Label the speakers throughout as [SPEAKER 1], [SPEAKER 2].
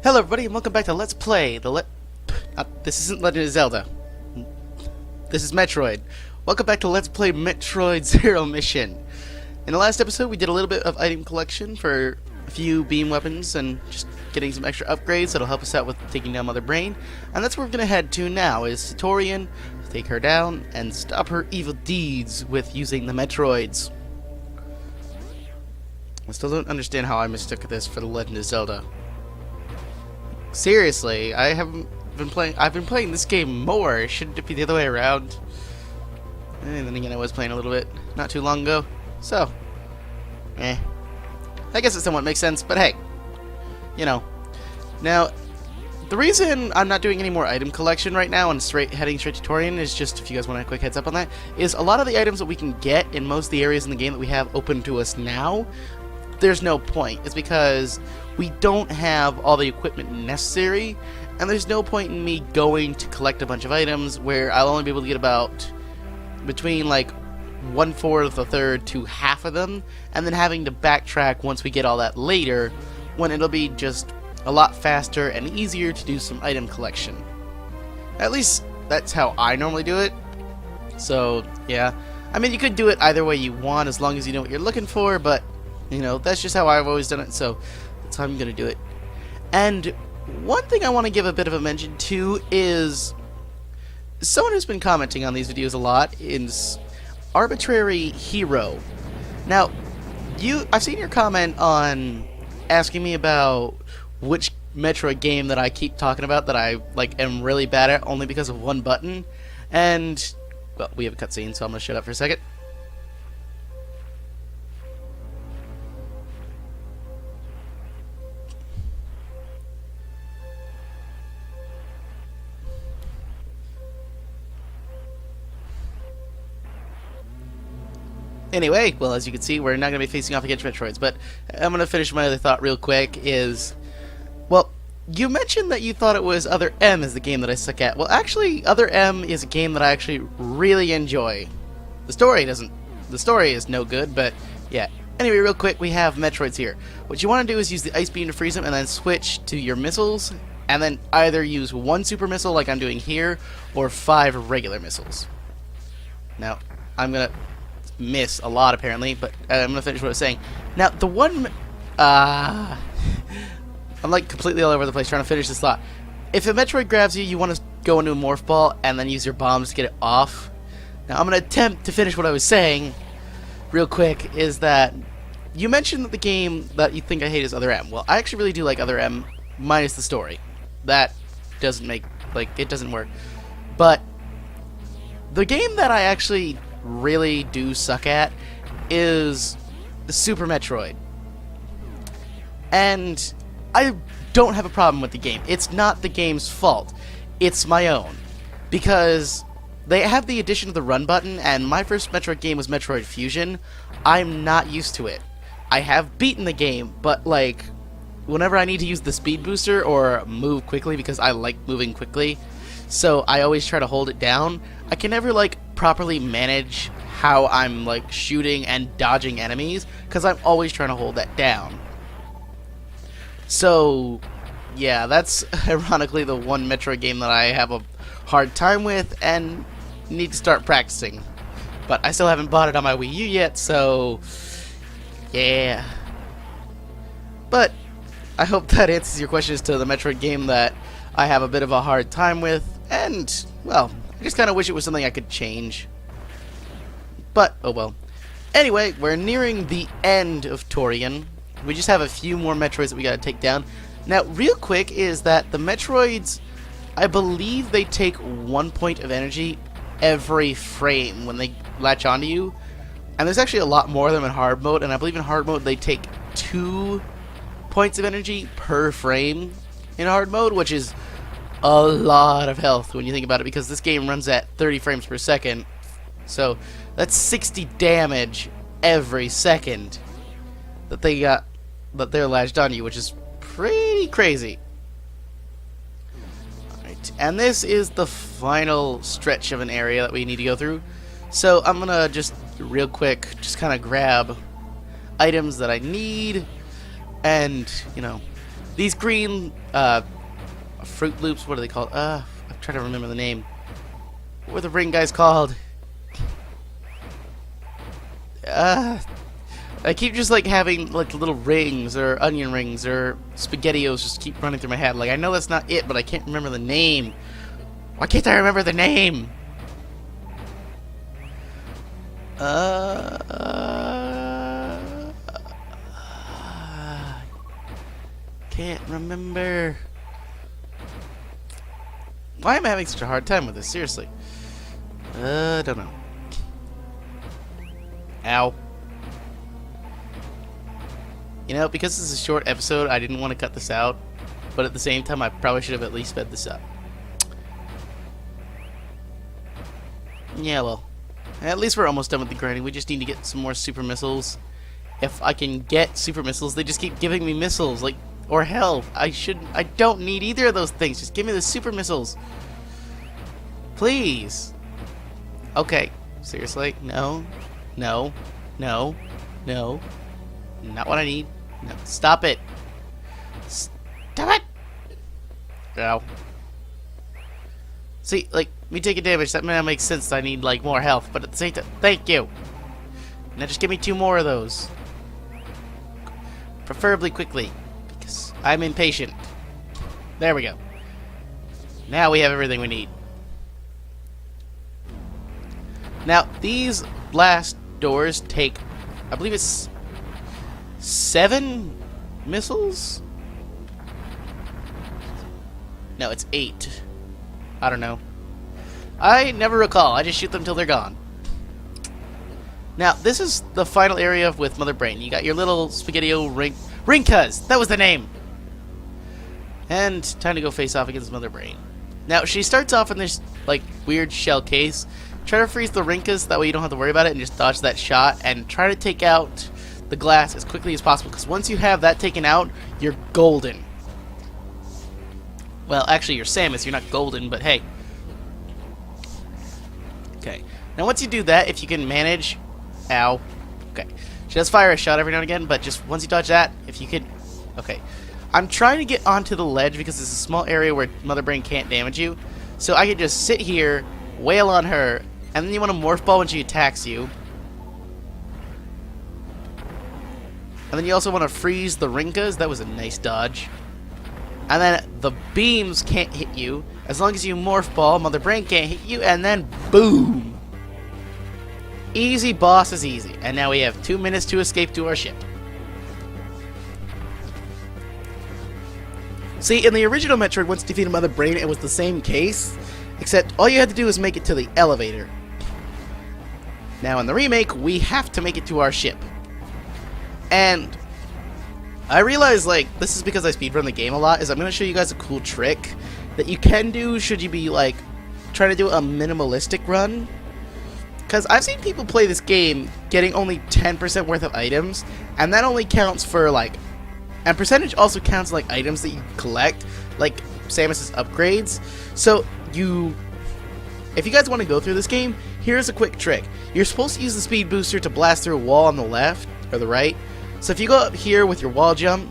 [SPEAKER 1] Hello everybody and welcome back to Let's Play this isn't Legend of Zelda. This is Metroid. Welcome back to Let's Play Metroid Zero Mission. In the last episode we did a little bit of item collection for a few beam weapons and just getting some extra upgrades that'll help us out with taking down Mother Brain. And that's where we're going to head to now, is Tourian, take her down and stop her evil deeds with using the Metroids. I still don't understand how I mistook this for the Legend of Zelda. Seriously, I've been playing this game more. Shouldn't it be the other way around? And then again, I was playing a little bit not too long ago. So, I guess it somewhat makes sense, but hey, you know. Now, the reason I'm not doing any more item collection right now and heading straight to Tourian is just, if you guys want a quick heads up on that, is a lot of the items that we can get in most of the areas in the game that we have open to us now, there's no point. It's because we don't have all the equipment necessary, and there's no point in me going to collect a bunch of items where I'll only be able to get about between like 1/4, a third to half of them, and then having to backtrack once we get all that later, when it'll be just a lot faster and easier to do some item collection. At least that's how I normally do it. So yeah, I mean, you could do it either way you want as long as you know what you're looking for, but you know, that's just how I've always done it, so that's how I'm gonna do it. And one thing I want to give a bit of a mention to is someone who's been commenting on these videos a lot is Arbitrary Hero. Now, I've seen your comment on asking me about which Metroid game that I keep talking about that I am really bad at only because of one button, and well, we have a cutscene, so I'm gonna shut up for a second. Anyway, well, as you can see, we're not going to be facing off against Metroids, but I'm going to finish my other thought real quick is, well, you mentioned that you thought it was Other M is the game that I suck at. Well, actually, Other M is a game that I actually really enjoy. The story is no good, but yeah. Anyway, real quick, we have Metroids here. What you want to do is use the Ice Beam to freeze them, and then switch to your missiles, and then either use one super missile like I'm doing here, or 5 regular missiles. Now, I'm going to miss a lot apparently, but I'm gonna finish what I was saying. Now the one I'm like completely all over the place trying to finish this thought. If a Metroid grabs you, you want to go into a morph ball and then use your bombs to get it off. Now I'm gonna attempt to finish what I was saying real quick, is that you mentioned that the game that you think I hate is Other M. Well, I actually really do like Other M minus the story. That doesn't make, it doesn't work. But the game that I actually really do suck at is Super Metroid, and I don't have a problem with the game. It's not the game's fault, it's my own, because they have the addition of the run button, and my first Metroid game was Metroid Fusion. I'm not used to it. I have beaten the game, but whenever I need to use the speed booster or move quickly, because I like moving quickly, so I always try to hold it down, I can never properly manage how I'm shooting and dodging enemies, because I'm always trying to hold that down. So yeah, that's ironically the one Metroid game that I have a hard time with and need to start practicing. But I still haven't bought it on my Wii U yet, so yeah. But I hope that answers your questions to the Metroid game that I have a bit of a hard time with, and well, I just kind of wish it was something I could change. But, oh well. Anyway, we're nearing the end of Tourian. We just have a few more Metroids that we gotta take down. Now, real quick is that the Metroids, I believe they take 1 point of energy every frame when they latch onto you. And there's actually a lot more of them in hard mode, and I believe in hard mode they take 2 points of energy per frame in hard mode, which is a lot of health when you think about it, because this game runs at 30 frames per second, so that's 60 damage every second that they're latched on you, which is pretty crazy. Alright, and this is the final stretch of an area that we need to go through, so I'm gonna just real quick just kind of grab items that I need, and you know, these green Fruit Loops. What are they called? I'm trying to remember the name. What were the ring guys called? I keep just like having like little rings or onion rings or SpaghettiOs just keep running through my head. Like I know that's not it, but I can't remember the name. Why can't I remember the name? Can't remember. Why am I having such a hard time with this? Seriously. Don't know. Ow. You know, because this is a short episode, I didn't want to cut this out. But at the same time, I probably should have at least sped this up. Yeah, well. At least we're almost done with the grinding. We just need to get some more super missiles. If I can get super missiles, they just keep giving me missiles. Like, or health. I don't need either of those things. Just give me the super missiles. Please. Okay. Seriously? No. No. No. No. Not what I need. No. Stop it. Stop it! Ow. See, like, me taking damage, that makes sense. I need, like, more health. But at the same time, thank you. Now just give me 2 more of those. Preferably quickly. Because I'm impatient. There we go. Now we have everything we need. Now, these last doors take, I believe it's 7 missiles? No, it's 8. I don't know. I never recall. I just shoot them till they're gone. Now, this is the final area with Mother Brain. You got your little SpaghettiO Rinkas! That was the name! And time to go face off against Mother Brain. Now, she starts off in this, like, weird shell case. Try to freeze the Rinkas, that way you don't have to worry about it, and just dodge that shot. And try to take out the glass as quickly as possible, because once you have that taken out, you're golden. Well, actually, you're Samus. You're not golden, but hey. Okay. Now, once you do that, if you can manage... Ow. Okay. She does fire a shot every now and again, but just once you dodge that, if you could... Okay. I'm trying to get onto the ledge because it's a small area where Mother Brain can't damage you. So I can just sit here, wail on her, and then you want to Morph Ball when she attacks you. And then you also want to freeze the Rinkas. That was a nice dodge. And then the beams can't hit you. As long as you Morph Ball, Mother Brain can't hit you, and then boom! Easy boss is easy. And now we have 2 minutes to escape to our ship. See, in the original Metroid, once you defeated Mother Brain, it was the same case, except all you had to do was make it to the elevator. Now in the remake, we have to make it to our ship. And I realize, like, this is because I speedrun the game a lot, is I'm going to show you guys a cool trick that you can do should you be, like, trying to do a minimalistic run. Because I've seen people play this game getting only 10% worth of items, and that only counts for, like, and percentage also counts like items that you collect, like Samus's upgrades. So if you guys want to go through this game, here's a quick trick. You're supposed to use the speed booster to blast through a wall on the left or the right. So if you go up here with your wall jump,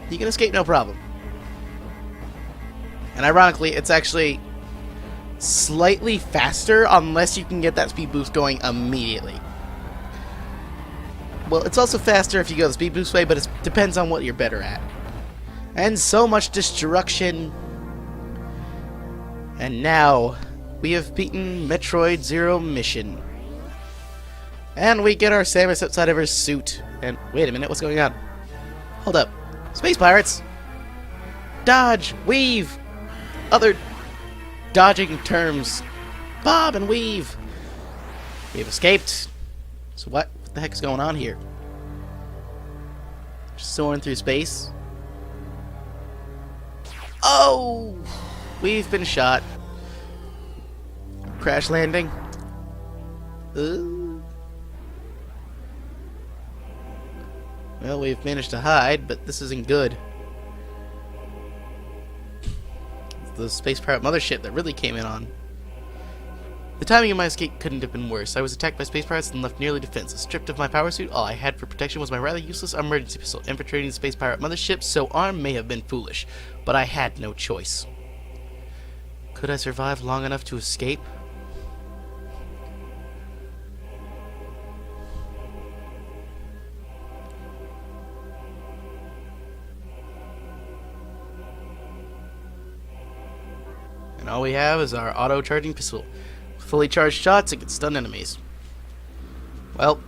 [SPEAKER 1] you can escape no problem. And ironically, it's actually slightly faster unless you can get that speed boost going immediately. Well, it's also faster if you go the speed boost way, but it depends on what you're better at. And so much destruction. And now, we have beaten Metroid Zero Mission. And we get our Samus outside of her suit. And wait a minute, what's going on? Hold up. Space pirates! Dodge! Weave! Other dodging terms. Bob and weave! We have escaped. So what the heck is going on here? Just soaring through space. Oh! We've been shot. Crash landing. Ooh. Well, we've managed to hide, but this isn't good. It's the space pirate mothership that really came in on. The timing of my escape couldn't have been worse. I was attacked by space pirates and left nearly defenseless. Stripped of my power suit, all I had for protection was my rather useless emergency pistol. Infiltrating the space pirate mothership so armed may have been foolish, but I had no choice. Could I survive long enough to escape? And all we have is our auto-charging pistol. Fully charged shots, it can stun enemies. Well,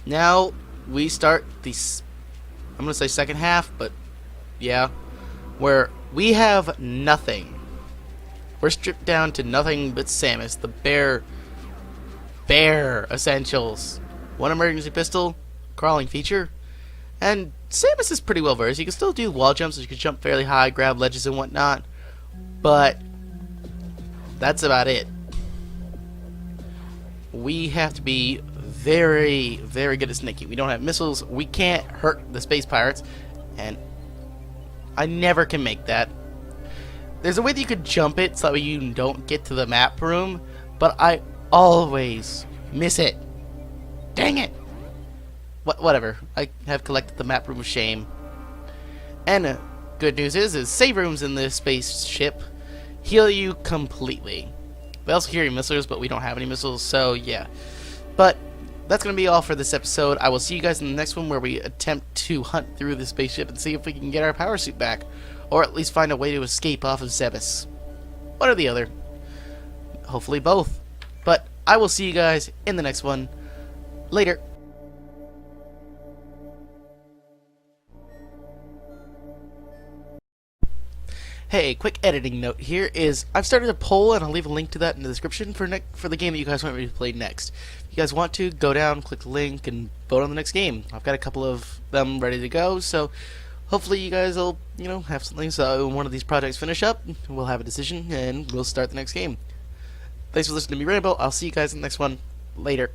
[SPEAKER 1] now we start the, I'm gonna say second half, but yeah, where we have nothing. We're stripped down to nothing but Samus, the bare essentials. One emergency pistol, crawling feature, and Samus is pretty well versed. You can still do wall jumps, you can jump fairly high, grab ledges and whatnot, but that's about it. We have to be very, very good at snaking. We don't have missiles. We can't hurt the space pirates. And I never can make that. There's a way that you could jump it so that way you don't get to the map room. But I always miss it. Dang it. Whatever. I have collected the map room of shame. And good news is save rooms in this spaceship heal you completely. We also hear your missiles, but we don't have any missiles, so yeah. But that's going to be all for this episode. I will see you guys in the next one where we attempt to hunt through the spaceship and see if we can get our power suit back. Or at least find a way to escape off of Zebes. One or the other. Hopefully both. But I will see you guys in the next one. Later. Hey, quick editing note here is I've started a poll and I'll leave a link to that in the description for the game that you guys want me to play next. If you guys want to, go down, click the link, and vote on the next game. I've got a couple of them ready to go, so hopefully you guys will, have something so when one of these projects finish up, we'll have a decision and we'll start the next game. Thanks for listening to me ramble. I'll see you guys in the next one. Later.